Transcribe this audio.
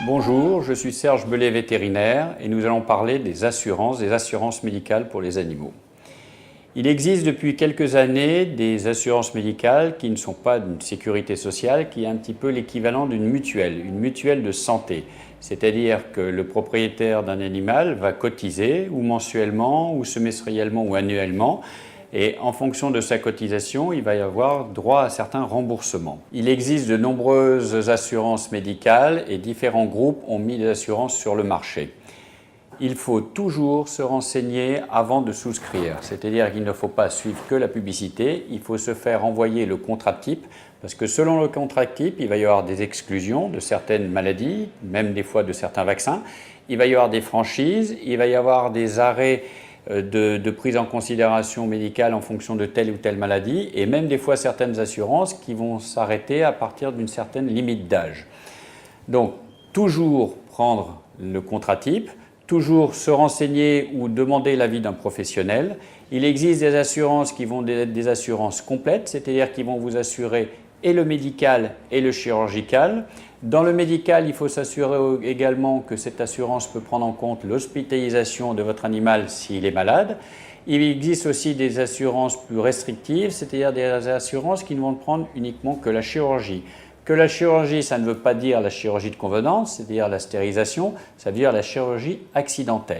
Bonjour, je suis Serge Bellet, vétérinaire, et nous allons parler des assurances médicales pour les animaux. Il existe depuis quelques années des assurances médicales qui ne sont pas d'une sécurité sociale, qui est un petit peu l'équivalent d'une mutuelle de santé. C'est-à-dire que le propriétaire d'un animal va cotiser, ou mensuellement, ou semestriellement, ou annuellement, et en fonction de sa cotisation, il va y avoir droit à certains remboursements. Il existe de nombreuses assurances médicales et différents groupes ont mis des assurances sur le marché. Il faut toujours se renseigner avant de souscrire, c'est-à-dire qu'il ne faut pas suivre que la publicité, il faut se faire envoyer le contrat type, parce que selon le contrat type, il va y avoir des exclusions de certaines maladies, même des fois de certains vaccins, il va y avoir des franchises, il va y avoir des arrêts de prise en considération médicale en fonction de telle ou telle maladie, et même des fois certaines assurances qui vont s'arrêter à partir d'une certaine limite d'âge. Donc, toujours prendre le contrat type, toujours se renseigner ou demander l'avis d'un professionnel. Il existe des assurances qui vont être des assurances complètes, c'est-à-dire qui vont vous assurer et le médical et le chirurgical. Dans le médical, il faut s'assurer également que cette assurance peut prendre en compte l'hospitalisation de votre animal s'il est malade. Il existe aussi des assurances plus restrictives, c'est-à-dire des assurances qui ne vont prendre uniquement que la chirurgie. Que la chirurgie, ça ne veut pas dire la chirurgie de convenance, c'est-à-dire la stérilisation, ça veut dire la chirurgie accidentelle.